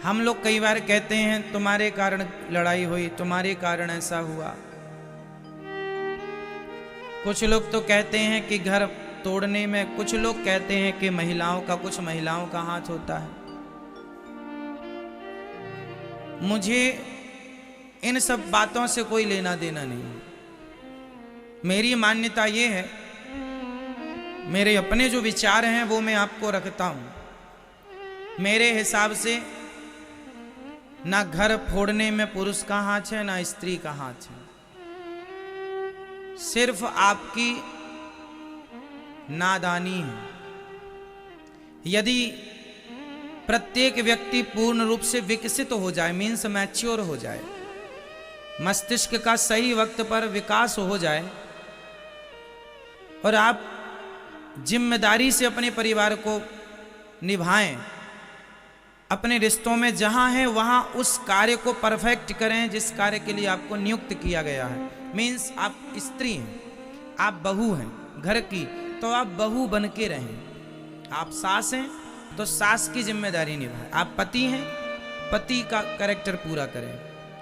हम लोग कई बार कहते हैं तुम्हारे कारण लड़ाई हुई, तुम्हारे कारण ऐसा हुआ। कुछ लोग तो कहते हैं कि घर तोड़ने में, कुछ लोग कहते हैं कि कुछ महिलाओं का हाथ होता है। मुझे इन सब बातों से कोई लेना देना नहीं है। मेरी मान्यता ये है, मेरे अपने जो विचार हैं वो मैं आपको रखता हूं। मेरे हिसाब से ना घर फोड़ने में पुरुष का हाथ है ना स्त्री का हाथ है, सिर्फ आपकी नादानी है। यदि प्रत्येक व्यक्ति पूर्ण रूप से विकसित हो जाए, मीन्स मैच्योर हो जाए, मस्तिष्क का सही वक्त पर विकास हो जाए और आप जिम्मेदारी से अपने परिवार को निभाएं, अपने रिश्तों में जहां है वहां उस कार्य को परफेक्ट करें जिस कार्य के लिए आपको नियुक्त किया गया है। मीन्स आप स्त्री हैं, आप बहू हैं घर की, तो आप बहू बन के रहें। आप सास हैं तो सास की जिम्मेदारी निभाएं। आप पति हैं, पति का कैरेक्टर पूरा करें।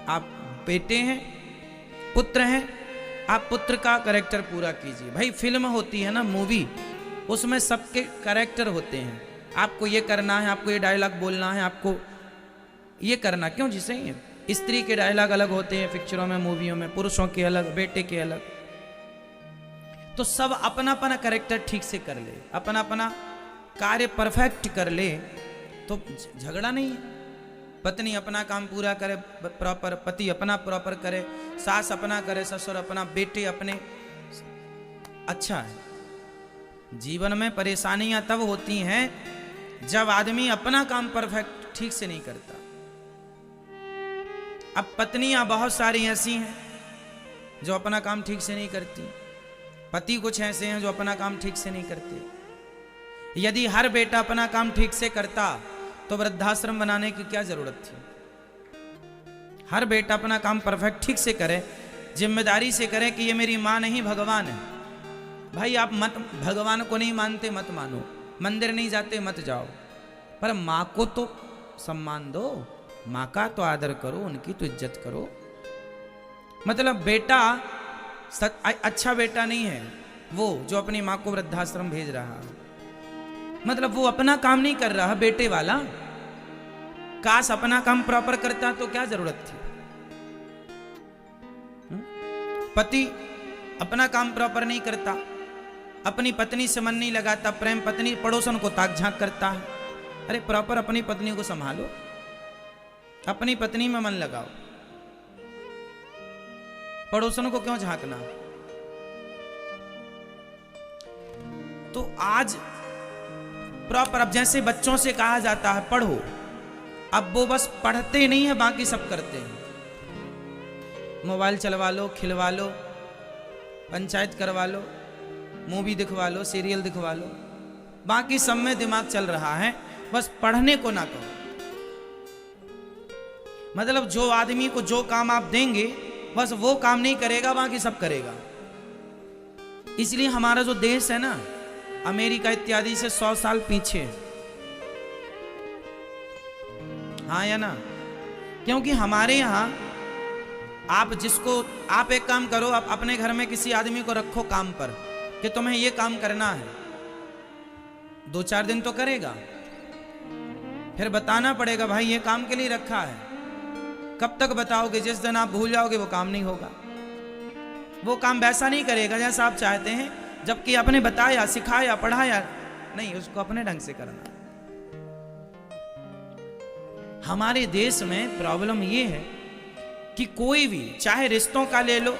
आप बेटे हैं, पुत्र हैं, आप पुत्र का कैरेक्टर पूरा कीजिए। भाई फिल्म होती है ना, मूवी, उसमें सबके कैरेक्टर होते हैं। आपको ये करना है, आपको ये डायलॉग बोलना है, आपको ये करना क्यों, जिसे स्त्री के डायलॉग अलग होते हैं पिक्चरों में, मूवियों में, पुरुषों के अलग, बेटे के अलग। तो सब अपना अपना कैरेक्टर ठीक से कर ले, अपना अपना कार्य परफेक्ट कर ले तो झगड़ा नहीं है। पत्नी अपना काम पूरा करे प्रॉपर, पति अपना प्रॉपर करे, सास अपना करे, ससुर अपना, बेटे अपने। अच्छा है। जीवन में परेशानियां तब होती हैं जब आदमी अपना काम परफेक्ट ठीक से नहीं करता। अब पत्नियां बहुत सारी ऐसी हैं जो अपना काम ठीक से नहीं करती, पति कुछ ऐसे हैं जो अपना काम ठीक से नहीं करते। यदि हर बेटा अपना काम ठीक से करता तो वृद्धाश्रम बनाने की क्या जरूरत थी। हर बेटा अपना काम परफेक्ट ठीक से करे, जिम्मेदारी से करे कि ये मेरी मां नहीं भगवान है। भाई आप मत, भगवान को नहीं मानते मत मानो, मंदिर नहीं जाते मत जाओ, पर मां को तो सम्मान दो, मां का तो आदर करो, उनकी तो इज्जत करो। मतलब बेटा अच्छा बेटा नहीं है वो जो अपनी मां को वृद्धाश्रम भेज रहा है, मतलब वो अपना काम नहीं कर रहा बेटे वाला। काश अपना काम प्रॉपर करता तो क्या जरूरत थी। पति अपना काम प्रॉपर नहीं करता, अपनी पत्नी से मन नहीं लगाता, प्रेम पत्नी पड़ोसन को ताक झांक करता है। अरे प्रॉपर अपनी पत्नी को संभालो, अपनी पत्नी में मन लगाओ, पड़ोसन को क्यों झांकना। तो आज प्रॉपर, अब जैसे बच्चों से कहा जाता है पढ़ो, अब वो बस पढ़ते नहीं है, बाकी सब करते हैं। मोबाइल चलवा लो, खिलवा लो, पंचायत करवा लो, मूवी दिखवा लो, सीरियल दिखवा लो, बाकी सब में दिमाग चल रहा है, बस पढ़ने को ना कहो। मतलब जो आदमी को जो काम आप देंगे बस वो काम नहीं करेगा, बाकी सब करेगा। इसलिए हमारा जो देश है ना, अमेरिका इत्यादि से 100 साल पीछे है। हाँ या ना? क्योंकि हमारे यहां आप एक काम करो, आप अपने घर में किसी आदमी को रखो काम पर कि तुम्हें ये काम करना है, 2-4 दिन तो करेगा, फिर बताना पड़ेगा भाई ये काम के लिए रखा है। कब तक बताओगे? जिस दिन आप भूल जाओगे वो काम नहीं होगा, वो काम वैसा नहीं करेगा जैसा आप चाहते हैं, जबकि आपने बताया, सिखाया, पढ़ाया नहीं, उसको अपने ढंग से करना। हमारे देश में प्रॉब्लम ये है कि कोई भी, चाहे रिश्तों का ले लो,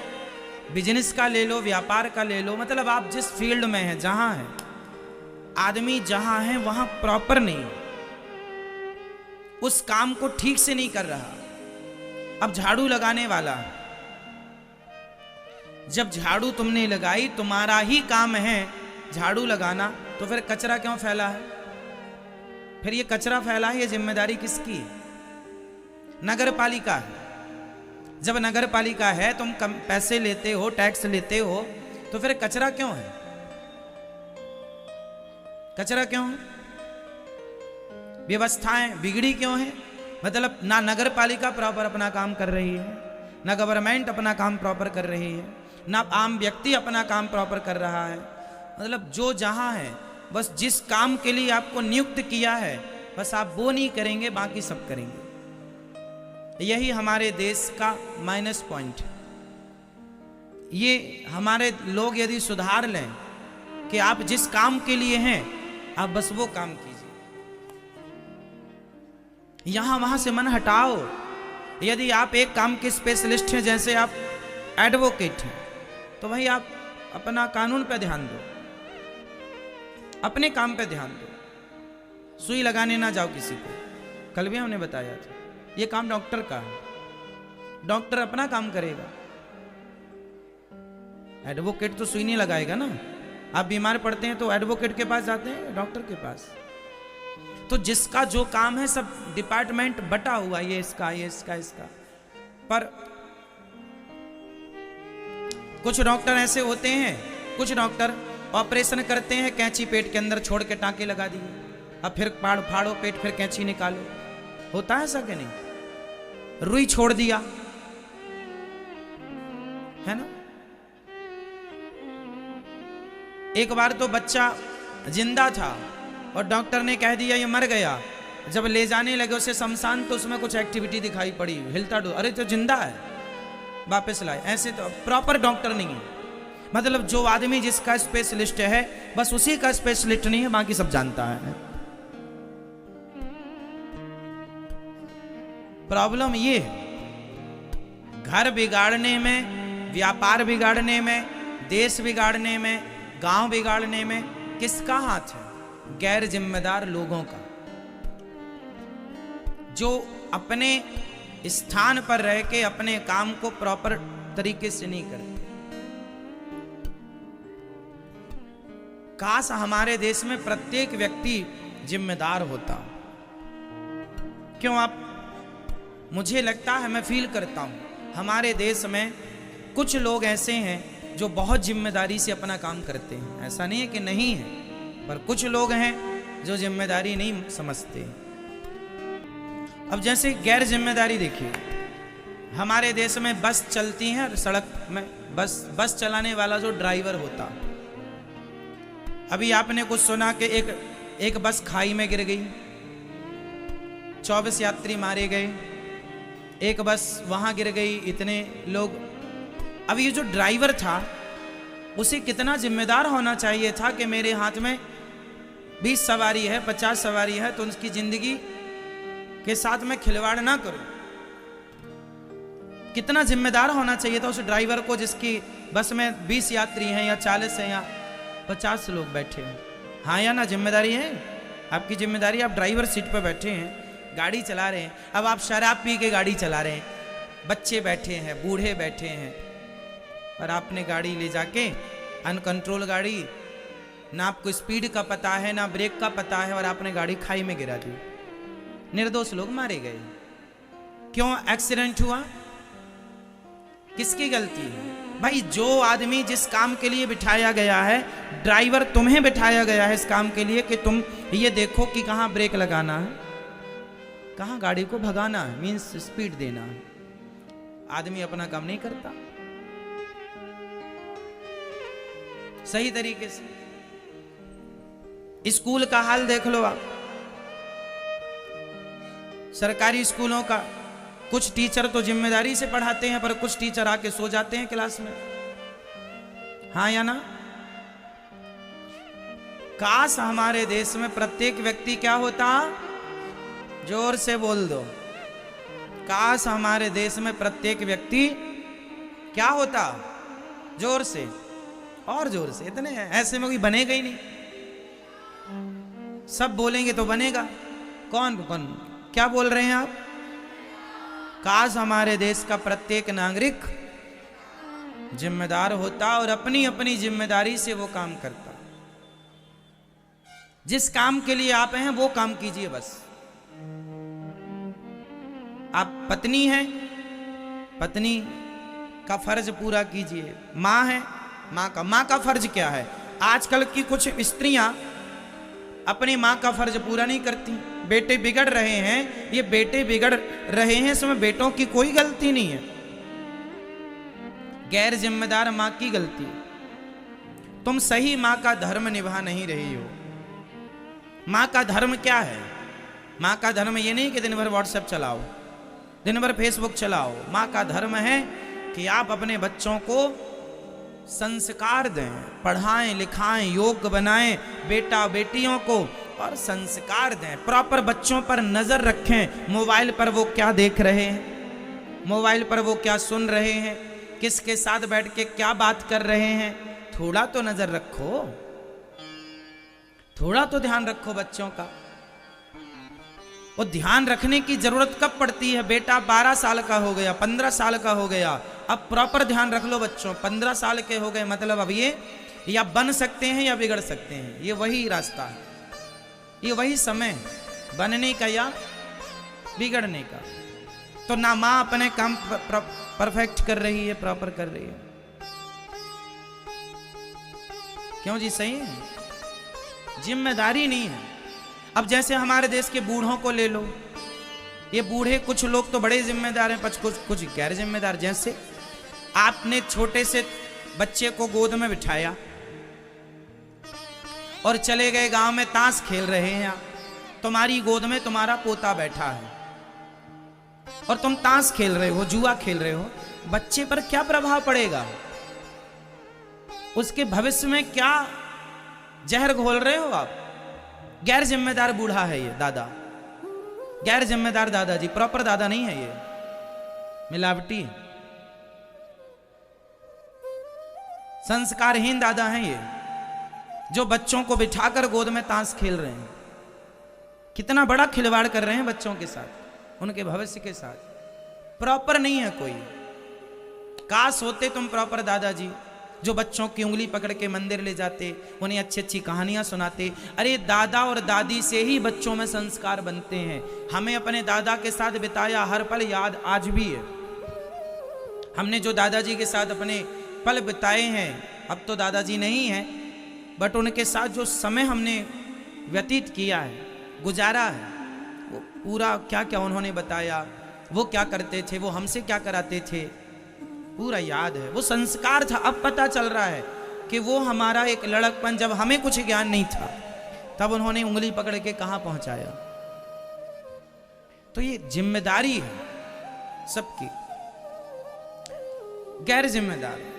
बिजनेस का ले लो, व्यापार का ले लो, मतलब आप जिस फील्ड में हैं, जहां है आदमी, जहां है वहां प्रॉपर नहीं, उस काम को ठीक से नहीं कर रहा। अब झाड़ू लगाने वाला, जब झाड़ू तुमने लगाई, तुम्हारा ही काम है झाड़ू लगाना, तो फिर कचरा क्यों फैला है? फिर ये कचरा फैला है, ये जिम्मेदारी किसकी है? नगर पालिका है। जब नगर पालिका है, तुम कम पैसे लेते हो, टैक्स लेते हो, तो फिर कचरा क्यों है? कचरा क्यों है? व्यवस्थाएं बिगड़ी क्यों है? मतलब ना नगर पालिका प्रॉपर अपना काम कर रही है, ना गवर्नमेंट अपना काम प्रॉपर कर रही है, ना आम व्यक्ति अपना काम प्रॉपर कर रहा है। मतलब जो जहाँ है, बस जिस काम के लिए आपको नियुक्त किया है बस आप वो नहीं करेंगे, बाकी सब करेंगे। यही हमारे देश का माइनस पॉइंट। ये हमारे लोग यदि सुधार लें कि आप जिस काम के लिए हैं आप बस वो काम कीजिए, यहां वहां से मन हटाओ। यदि आप एक काम के स्पेशलिस्ट हैं, जैसे आप एडवोकेट हैं, तो भाई आप अपना कानून पे ध्यान दो, अपने काम पे ध्यान दो। सुई लगाने ना जाओ किसी को, कल भी हमने बताया था, ये काम डॉक्टर का है, डॉक्टर अपना काम करेगा। एडवोकेट तो सुई नहीं लगाएगा ना। आप बीमार पड़ते हैं तो एडवोकेट के पास जाते हैं, डॉक्टर के पास। तो जिसका जो काम है सब डिपार्टमेंट बटा हुआ, ये इसका, ये इसका, इसका। पर कुछ डॉक्टर ऐसे होते हैं, कुछ डॉक्टर ऑपरेशन करते हैं, कैंची पेट के अंदर छोड़ के टांके लगा दिए, अब फिर फाड़ो पेट, फिर कैंची निकालो। होता है ऐसा कि नहीं? रुई छोड़ दिया है ना। एक बार तो बच्चा जिंदा था और डॉक्टर ने कह दिया ये मर गया। जब ले जाने लगे उसे शमशान, तो उसमें कुछ एक्टिविटी दिखाई पड़ी, हिलता डुलता, अरे तो जिंदा है, वापस लाए। ऐसे तो प्रॉपर डॉक्टर नहीं है। मतलब जो आदमी जिसका स्पेशलिस्ट है बस उसी का स्पेशलिस्ट नहीं है, बाकी सब जानता है। प्रॉब्लम ये घर बिगाड़ने में, व्यापार बिगाड़ने में, देश बिगाड़ने में, गांव बिगाड़ने में किसका हाथ है? गैर जिम्मेदार लोगों का, जो अपने स्थान पर रह के अपने काम को प्रॉपर तरीके से नहीं करते। काश हमारे देश में प्रत्येक व्यक्ति जिम्मेदार होता। क्यों? आप, मुझे लगता है, मैं फील करता हूं हमारे देश में कुछ लोग ऐसे हैं जो बहुत जिम्मेदारी से अपना काम करते हैं। ऐसा नहीं है कि नहीं है, पर कुछ लोग हैं जो जिम्मेदारी नहीं समझते। अब जैसे गैर जिम्मेदारी देखिए, हमारे देश में बस चलती हैं, सड़क में बस चलाने वाला जो ड्राइवर होता, अभी आपने कुछ सुना कि एक बस खाई में गिर गई, 24 यात्री मारे गए, एक बस वहां गिर गई, इतने लोग। अब ये जो ड्राइवर था उसे कितना जिम्मेदार होना चाहिए था कि मेरे हाथ में 20 सवारी है, 50 सवारी है, तो उनकी जिंदगी के साथ मैं खिलवाड़ ना करूं। कितना जिम्मेदार होना चाहिए था उस ड्राइवर को, जिसकी बस में 20 यात्री हैं या 40 हैं या 50 लोग बैठे हैं। हाँ या ना? जिम्मेदारी है आपकी। जिम्मेदारी, आप ड्राइवर सीट पर बैठे हैं, गाड़ी चला रहे हैं। अब आप शराब पी के गाड़ी चला रहे हैं, बच्चे बैठे हैं, बूढ़े बैठे हैं, और आपने गाड़ी ले जाके अनकंट्रोल गाड़ी, ना आपको स्पीड का पता है ना ब्रेक का पता है, और आपने गाड़ी खाई में गिरा दी। निर्दोष लोग मारे गए। क्यों एक्सीडेंट हुआ? किसकी गलती है? भाई जो आदमी जिस काम के लिए बिठाया गया है, ड्राइवर तुम्हें बिठाया गया है इस काम के लिए कि तुम ये देखो कि कहां ब्रेक लगाना है, कहां गाड़ी को भगाना है, मीन्स स्पीड देना है। आदमी अपना काम नहीं करता सही तरीके से। स्कूल का हाल देख लो आप, सरकारी स्कूलों का। कुछ टीचर तो जिम्मेदारी से पढ़ाते हैं, पर कुछ टीचर आके सो जाते हैं क्लास में। हाँ या ना? काश हमारे देश में प्रत्येक व्यक्ति क्या होता, जोर से बोल दो, काश हमारे देश में प्रत्येक व्यक्ति क्या होता, जोर से और जोर से। इतने हैं, ऐसे में कोई बनेगा ही नहीं। सब बोलेंगे तो बनेगा। कौन कौन क्या बोल रहे हैं आप? काश हमारे देश का प्रत्येक नागरिक जिम्मेदार होता और अपनी अपनी जिम्मेदारी से वो काम करता। जिस काम के लिए आप हैं वो काम कीजिए बस। आप पत्नी हैं, पत्नी का फर्ज पूरा कीजिए। मां है, मां का फर्ज क्या है? आजकल की कुछ स्त्रियां अपनी मां का फर्ज पूरा नहीं करती। बेटे बिगड़ रहे हैं, ये बेटे बिगड़ रहे हैं, इसमें बेटों की कोई गलती नहीं है, गैर जिम्मेदार मां की गलती। तुम सही मां का धर्म निभा नहीं रही हो। मां का धर्म क्या है? मां का धर्म ये नहीं कि दिन भर व्हाट्सएप चलाओ, दिन भर फेसबुक चलाओ। मां का धर्म है कि आप अपने बच्चों को संस्कार दें, पढ़ाएं लिखाएं, योग्य बनाएं बेटा बेटियों को, और संस्कार दें। प्रॉपर बच्चों पर नजर रखें, मोबाइल पर वो क्या देख रहे हैं, मोबाइल पर वो क्या सुन रहे हैं, किसके साथ बैठ के क्या बात कर रहे हैं, थोड़ा तो नजर रखो, थोड़ा तो ध्यान रखो बच्चों का। वो ध्यान रखने की जरूरत कब पड़ती है? बेटा 12 साल का हो गया, 15 साल का हो गया, अब प्रॉपर ध्यान रख लो बच्चों। 15 साल के हो गए मतलब अब ये या बन सकते हैं या बिगड़ सकते हैं, ये वही रास्ता है, ये वही समय है बनने का या बिगड़ने का। तो ना मां अपने काम परफेक्ट कर रही है, प्रॉपर कर रही है। क्यों जी? सही है, जिम्मेदारी नहीं है। अब जैसे हमारे देश के बूढ़ों को ले लो, ये बूढ़े कुछ लोग तो बड़े जिम्मेदार हैं, कुछ गैर जिम्मेदार। जैसे आपने छोटे से बच्चे को गोद में बिठाया और चले गए गांव में, ताश खेल रहे हैं, तुम्हारी गोद में तुम्हारा पोता बैठा है और तुम ताश खेल रहे हो, जुआ खेल रहे हो, बच्चे पर क्या प्रभाव पड़ेगा? उसके भविष्य में क्या जहर घोल रहे हो आप? गैर जिम्मेदार बूढ़ा है ये दादा, गैर जिम्मेदार दादाजी, प्रॉपर दादा नहीं है ये, मिलावटी संस्कारहीन दादा हैं ये, जो बच्चों को बिठाकर गोद में ताश खेल रहे हैं। कितना बड़ा खिलवाड़ कर रहे हैं बच्चों के साथ, उनके भविष्य के साथ। प्रॉपर नहीं है कोई। काश होते तुम प्रॉपर दादाजी, जो बच्चों की उंगली पकड़ के मंदिर ले जाते, उन्हें अच्छी अच्छी कहानियां सुनाते। अरे दादा और दादी से ही बच्चों में संस्कार बनते हैं। हमें अपने दादा के साथ बिताया हर पल याद आज भी है। हमने जो दादाजी के साथ अपने पल बिताए हैं, अब तो दादाजी नहीं हैं, बट उनके साथ जो समय हमने व्यतीत किया है, गुजारा है, वो पूरा क्या क्या उन्होंने बताया, वो क्या करते थे, वो हमसे क्या कराते थे, पूरा याद है। वो संस्कार था। अब पता चल रहा है कि वो हमारा एक लड़कपन, जब हमें कुछ ज्ञान नहीं था, तब उन्होंने उंगली पकड़ के कहां पहुंचाया। तो ये जिम्मेदारी है सबकी। गैर जिम्मेदार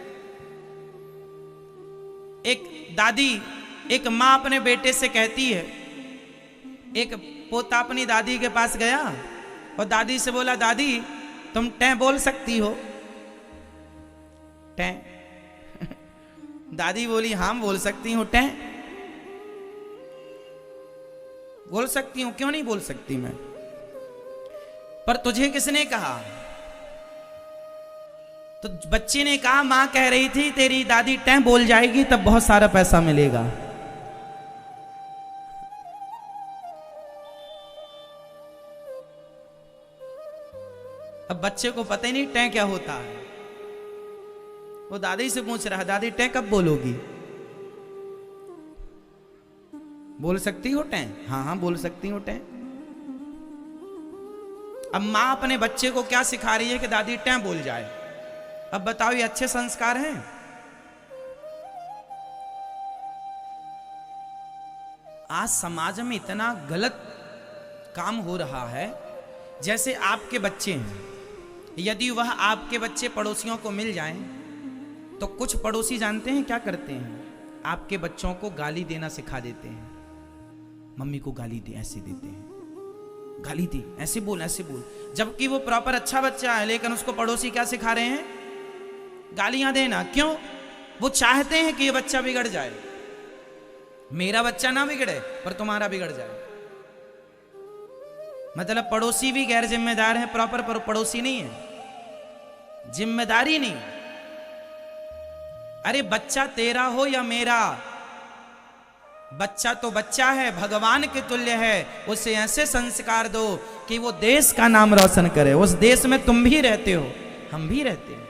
एक दादी, एक मां अपने बेटे से कहती है, एक पोता अपनी दादी के पास गया और दादी से बोला, दादी तुम टें बोल सकती हो? टें दादी बोली, हाँ बोल सकती हूं। टें बोल सकती हूं, क्यों नहीं बोल सकती मैं? पर तुझे किसने कहा? तो बच्चे ने कहा, मां कह रही थी तेरी दादी टें बोल जाएगी तब बहुत सारा पैसा मिलेगा। अब बच्चे को पता ही नहीं टें क्या होता है। वो दादी से पूछ रहा, दादी टें कब बोलोगी? बोल सकती हो टें? हाँ हाँ बोल सकती हूं टें। अब मां अपने बच्चे को क्या सिखा रही है कि दादी टें बोल जाए। अब बताओ ये अच्छे संस्कार हैं? आज समाज में इतना गलत काम हो रहा है। जैसे आपके बच्चे हैं, यदि वह आपके बच्चे पड़ोसियों को मिल जाएं, तो कुछ पड़ोसी जानते हैं क्या करते हैं? आपके बच्चों को गाली देना सिखा देते हैं। मम्मी को गाली दे, ऐसे देते हैं, गाली दे, ऐसे बोल, ऐसे बोल। जबकि वो प्रॉपर अच्छा बच्चा है, लेकिन उसको पड़ोसी क्या सिखा रहे हैं? गालियां देना। क्यों? वो चाहते हैं कि ये बच्चा बिगड़ जाए। मेरा बच्चा ना बिगड़े पर तुम्हारा बिगड़ जाए। मतलब पड़ोसी भी गैर जिम्मेदार है, प्रॉपर पड़ोसी नहीं है, जिम्मेदारी नहीं। अरे बच्चा तेरा हो या मेरा, बच्चा तो बच्चा है, भगवान के तुल्य है। उसे ऐसे संस्कार दो कि वो देश का नाम रोशन करे। उस देश में तुम भी रहते हो, हम भी रहते हैं।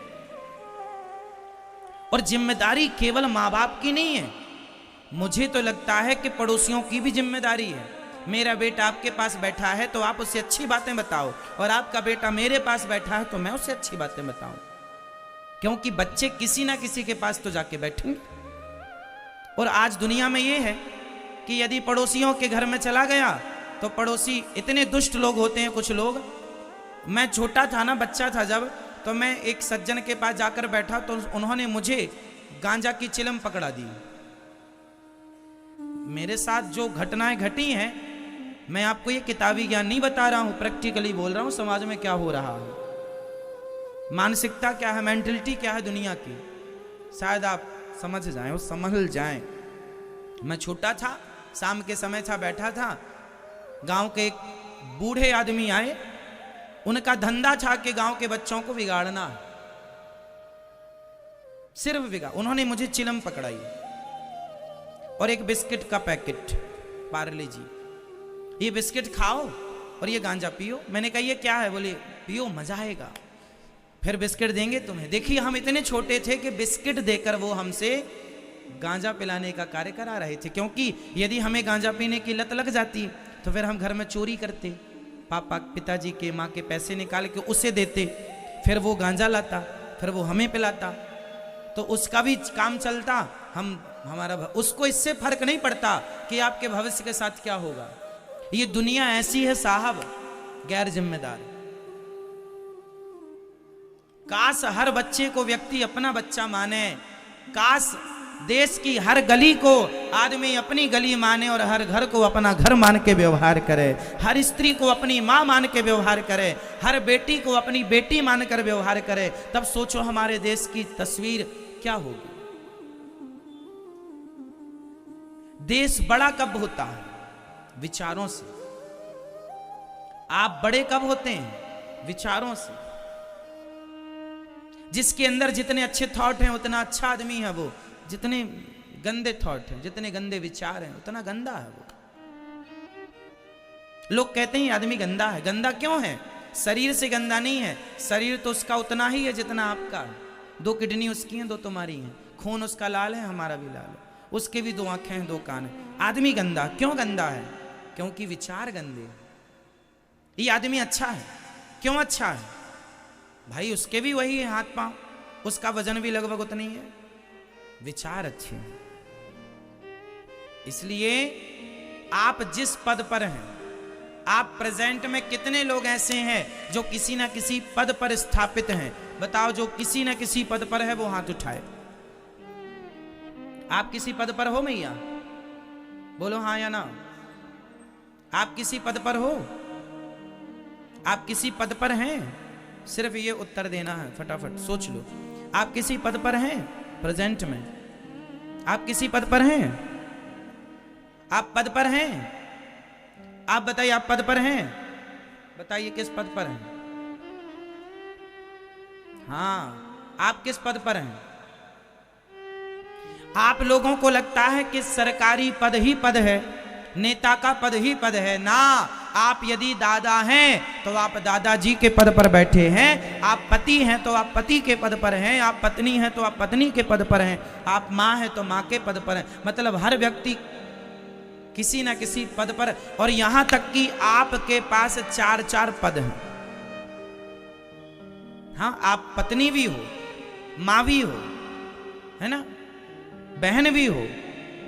और जिम्मेदारी केवल माँ बाप की नहीं है, मुझे तो लगता है कि पड़ोसियों की भी जिम्मेदारी है। मेरा बेटा आपके पास बैठा है तो आप उसे अच्छी बातें बताओ, और आपका बेटा मेरे पास बैठा है तो मैं उसे अच्छी बातें बताऊं, क्योंकि बच्चे किसी ना किसी के पास तो जाके बैठेंगे। और आज दुनिया में ये है कि यदि पड़ोसियों के घर में चला गया तो पड़ोसी इतने दुष्ट लोग होते हैं कुछ लोग। मैं छोटा था ना, बच्चा था जब, तो मैं एक सज्जन के पास जाकर बैठा तो उन्होंने मुझे गांजा की चिलम पकड़ा दी। मेरे साथ जो घटनाएं घटी हैं, मैं आपको ये किताबी ज्ञान नहीं बता रहा हूं, प्रैक्टिकली बोल रहा हूं समाज में क्या हो रहा है, मानसिकता क्या है, मेंटलिटी क्या है दुनिया की, शायद आप समझ जाएं और संभल जाएं। मैं छोटा था, शाम के समय था, बैठा था, गांव के एक बूढ़े आदमी आए। उनका धंधा था कि गांव के बच्चों को बिगाड़ना, सिर्फ बिगाड़। उन्होंने मुझे चिलम पकड़ाई और एक बिस्किट का पैकेट, पार्ले जी, ये बिस्किट खाओ और ये गांजा पियो। मैंने कहा ये क्या है? बोले पियो, मजा आएगा, फिर बिस्किट देंगे तुम्हें। देखिए हम इतने छोटे थे कि बिस्किट देकर वो हमसे गांजा पिलाने का कार्य करा रहे थे, क्योंकि यदि हमें गांजा पीने की लत लग जाती तो फिर हम घर में चोरी करते, पापा पिताजी के माँ के पैसे निकाल के उसे देते, फिर वो गांजा लाता, फिर वो हमें पिलाता, तो उसका भी काम चलता, हमारा उसको इससे फर्क नहीं पड़ता कि आपके भविष्य के साथ क्या होगा। ये दुनिया ऐसी है साहब, गैर जिम्मेदार। काश हर बच्चे को व्यक्ति अपना बच्चा माने, काश देश की हर गली को आदमी अपनी गली माने और हर घर को अपना घर मान के व्यवहार करे, हर स्त्री को अपनी माँ मान के व्यवहार करे, हर बेटी को अपनी बेटी मानकर व्यवहार करे। तब सोचो हमारे देश की तस्वीर क्या होगी। देश बड़ा कब होता है? विचारों से। आप बड़े कब होते हैं? विचारों से। जिसके अंदर जितने अच्छे थॉट हैं उतना अच्छा आदमी है वो, जितने गंदे थॉट हैं, जितने गंदे विचार हैं उतना गंदा है वो। लोग कहते हैं आदमी गंदा है। गंदा क्यों है? शरीर से गंदा नहीं है, शरीर तो उसका उतना ही है जितना आपका है। 2 किडनी उसकी हैं, 2 तुम्हारी हैं, खून उसका लाल है, हमारा भी लाल है, उसके भी 2 आंखें हैं, 2 कान हैं। आदमी गंदा क्यों गंदा है? क्योंकि विचार गंदे हैं। ये आदमी अच्छा है, क्यों अच्छा है? भाई उसके भी वही है हाथ पांव, उसका वजन भी लगभग उतना ही है, विचार अच्छे हैं। इसलिए आप जिस पद पर हैं, आप प्रेजेंट में कितने लोग ऐसे हैं जो किसी ना किसी पद पर स्थापित हैं? बताओ, जो किसी ना किसी पद पर है वो हाथ उठाए। आप किसी पद पर हो मैया? बोलो हाँ या ना। आप किसी पद पर हो? आप किसी पद पर हैं? सिर्फ ये उत्तर देना है, फटाफट सोच लो। आप किसी पद पर हैं प्रेजेंट में? आप किसी पद पर हैं? आप पद पर हैं? आप बताइए, आप पद पर हैं? बताइए किस पद पर हैं? हाँ, आप किस पद पर हैं? आप लोगों को लगता है कि सरकारी पद ही पद है, नेता का पद ही पद है ना। आप यदि दादा हैं तो आप दादाजी के पद पर बैठे हैं, आप पति हैं तो आप पति के पद पर हैं, आप पत्नी हैं तो आप पत्नी के पद पर हैं, आप माँ हैं तो माँ के पद पर हैं। मतलब हर व्यक्ति किसी ना किसी पद पर, और यहां तक कि आपके पास 4 पद हैं। हाँ, आप पत्नी भी हो, माँ भी हो, है ना, बहन भी हो,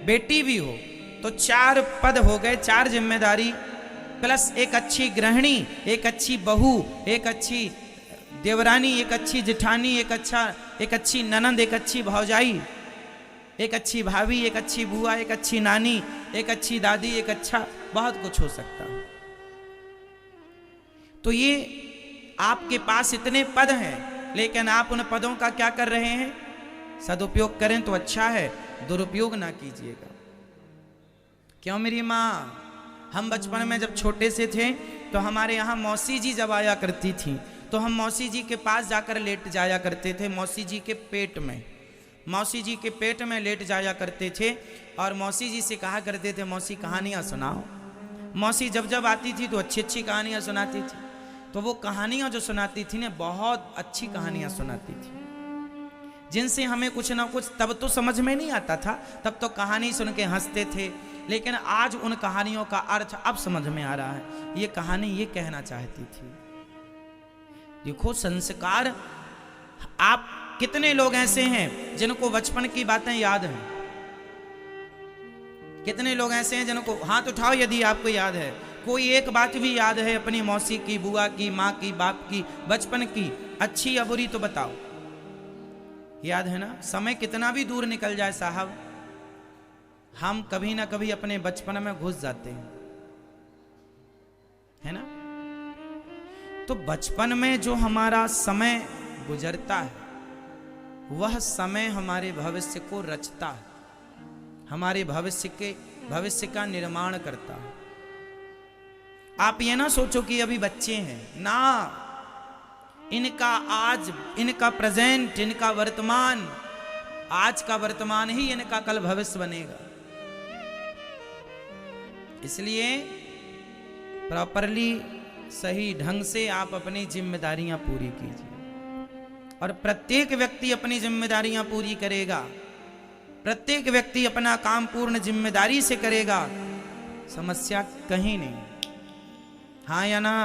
बेटी भी हो, तो 4 पद हो गए, 4 जिम्मेदारी, प्लस एक अच्छी गृहिणी, एक अच्छी बहू, एक अच्छी देवरानी, एक अच्छी जेठानी, एक अच्छी ननंद, एक अच्छी भौजाई, एक अच्छी भाभी, एक अच्छी बुआ, एक अच्छी नानी, एक अच्छी दादी, एक अच्छा, बहुत कुछ हो सकता है। तो ये आपके पास इतने पद हैं, लेकिन आप उन पदों का क्या कर रहे हैं? सदुपयोग करें तो अच्छा है, दुरुपयोग ना कीजिएगा। क्यों मेरी माँ? हम बचपन में जब छोटे से थे तो हमारे यहाँ मौसी जी जब आया करती थी तो हम मौसी जी के पास जाकर लेट जाया करते थे। मौसी जी के पेट में, मौसी जी के पेट में लेट जाया करते थे और मौसी जी से कहा करते थे, मौसी कहानियाँ सुनाओ। मौसी जब जब आती थी तो अच्छी अच्छी कहानियाँ सुनाती थी। तो वो कहानियाँ जो सुनाती थी ना, बहुत अच्छी कहानियाँ सुनाती थी, जिनसे हमें कुछ ना कुछ, तब तो समझ में नहीं आता था, तब तो कहानी सुन के हंसते थे, लेकिन आज उन कहानियों का अर्थ अब समझ में आ रहा है। ये कहानी ये कहना चाहती थी, देखो संस्कार, आप कितने लोग ऐसे हैं जिनको बचपन की बातें याद हैं? कितने लोग ऐसे हैं जिनको, हाथ उठाओ यदि आपको याद है, कोई एक बात भी याद है अपनी मौसी की, बुआ की, माँ की, बाप की, बचपन की, अच्छी या बुरी, तो बताओ। याद है ना? समय कितना भी दूर निकल जाए साहब, हम कभी ना कभी अपने बचपन में घुस जाते हैं, है ना? तो बचपन में जो हमारा समय गुजरता है, वह समय हमारे भविष्य को रचता है, हमारे भविष्य का निर्माण करता है। आप ये ना सोचो कि अभी बच्चे हैं ना, इनका आज, इनका प्रेजेंट, इनका वर्तमान, आज का वर्तमान ही इनका कल भविष्य बनेगा। इसलिए प्रॉपरली, सही ढंग से आप अपनी जिम्मेदारियां पूरी कीजिए, और प्रत्येक व्यक्ति अपनी जिम्मेदारियां पूरी करेगा, प्रत्येक व्यक्ति अपना काम पूर्ण जिम्मेदारी से करेगा, समस्या कहीं नहीं। हाँ या ना?